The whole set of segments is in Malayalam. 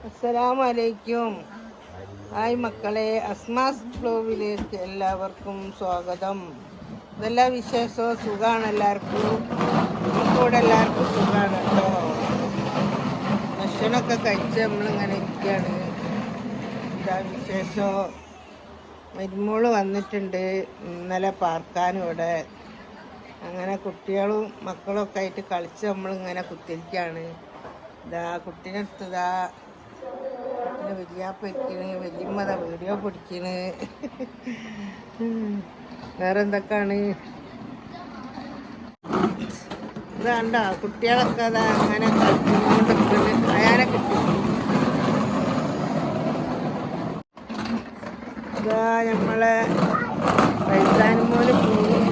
അസ്സലാമലൈക്കും. ഹായ് മക്കളെ, അസ്മാസ് ബ്ലോഗിലേക്ക് എല്ലാവർക്കും സ്വാഗതം. ഇതെല്ലാം വിശേഷവും സുഖമാണ്. എല്ലാവർക്കും നമുക്കിവിടെ എല്ലാവർക്കും സുഖമാണ് കേട്ടോ. ഭക്ഷണമൊക്കെ കഴിച്ച് നമ്മളിങ്ങനെ ഇരിക്കുകയാണ്. എന്താ വിശേഷം? മരുമോള് വന്നിട്ടുണ്ട് ഇന്നലെ പാർക്കാനിവിടെ. അങ്ങനെ കുട്ടികളും മക്കളൊക്കെ ആയിട്ട് കളിച്ച് നമ്മളിങ്ങനെ കുത്തിരിക്കുകയാണ്. ഇതാ കുട്ടീനെടുത്തതാ, കുട്ടീനെ വലിയാപ്പ ഇരിക്കണ്, വലിയമ്മതാ വീഡിയോ പിടിക്കണ്. വേറെ എന്തൊക്കെയാണ്? ഇതാണ്ടോ കുട്ടികളൊക്കെ അതാ അങ്ങനെ കളിച്ചുകൊണ്ടിരിക്കുന്നു. അയാളെ കിട്ടി. ഇതാ നമ്മളെ പൈസാനുമോന് പോകും.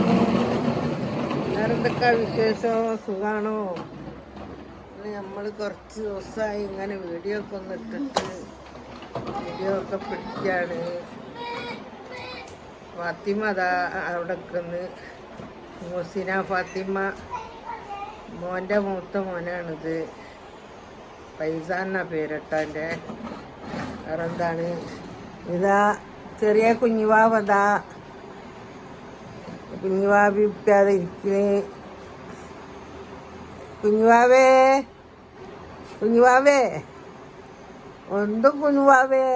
വേറെ എന്തൊക്കെ വിശേഷം? സുഖാണോ? നമ്മൾ കുറച്ച് ദിവസമായി ഇങ്ങനെ വീഡിയോ ഒക്കെ ഒന്ന് ഇട്ടിട്ട് വീഡിയോ ഒക്കെ പിടിക്കുകയാണ്. ഫാത്തിമ അതാ അവിടെ നിൽക്കുന്നു. മുസിന ഫാത്തിമ, മോൻ്റെ മൂത്ത മോനാണിത്. പൈസാന്ന പേരിട്ടൻ്റെ. വേറെ എന്താണ്? ഇതാ ചെറിയ കുഞ്ഞുവാവതാ, കുഞ്ഞുവാവിക്കാതെ ഇരിക്കണേ. കുഞ്ഞുവാവേ, കുഞ്ഞുവാവേ, എന്ത് കുഞ്ഞുവാവേ,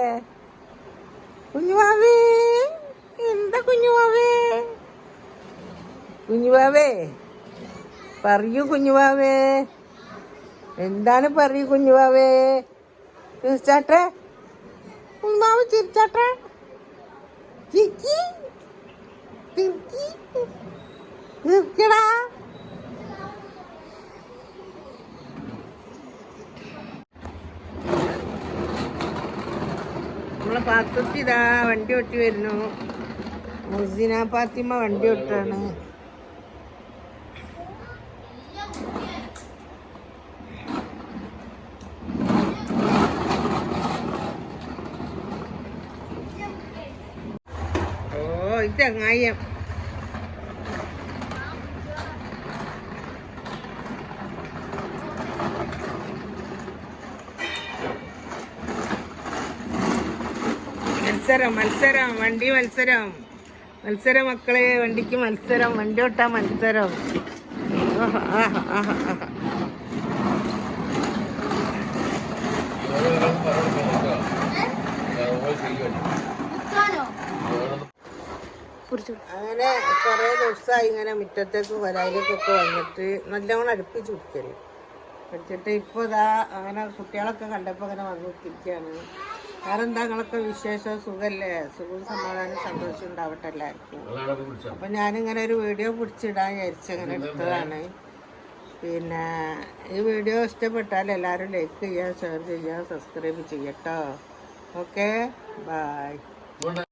കുഞ്ഞുവാവേ, എന്താ കുഞ്ഞുവാവേ, കുഞ്ഞുവാവേ പറയൂ. കുഞ്ഞുവാവേ എന്താണ് പറയൂ? കുഞ്ഞുവാവേ ചിരിച്ചാട്ടെ, കുഞ്ഞുവാവ് ചിരിച്ചാട്ടെ, ചിരിക്കി ചിരിക്കി ചിരിക്കടാ. നമ്മളെ പാത്തുട്ടി ഇതാ വണ്ടി ഒട്ടി വരുന്നു. മുസിന ഫാത്തിമ വണ്ടി ഒട്ടാണ്. ഓ ഇത് ചങ്ങായം. മത്സരം മത്സരം, വണ്ടി മത്സരം, മത്സരം മക്കളെ, വണ്ടിക്ക് മത്സരം, വണ്ടി ഓട്ടാ മത്സരം. അങ്ങനെ കുറേ ദിവസമായി ഇങ്ങനെ മുറ്റത്തേക്ക് വരായിലേക്കൊക്കെ വന്നിട്ട് നല്ലോണം അടുപ്പിച്ച് കുടിക്കല് വെച്ചിട്ട് ഇപ്പോൾ ഇതാ അങ്ങനെ കുട്ടികളൊക്കെ കണ്ടപ്പോൾ അങ്ങനെ വന്ന് കുത്തിരിക്കുകയാണ്. വേറെ എന്താ നിങ്ങളൊക്കെ വിശേഷം? സുഖല്ലേ? സുഖവും സമാധാനം സന്തോഷം ഉണ്ടാവട്ടെ എല്ലാവർക്കും. അപ്പം ഞാനിങ്ങനെ ഒരു വീഡിയോ പിടിച്ചിടാൻ വിചാരിച്ചങ്ങനെ എടുത്തതാണ്. പിന്നെ ഈ വീഡിയോ ഇഷ്ടപ്പെട്ടാൽ എല്ലാവരും ലൈക്ക് ചെയ്യുക, ഷെയർ ചെയ്യുക, സബ്സ്ക്രൈബ് ചെയ്യട്ടോ. Okay, by.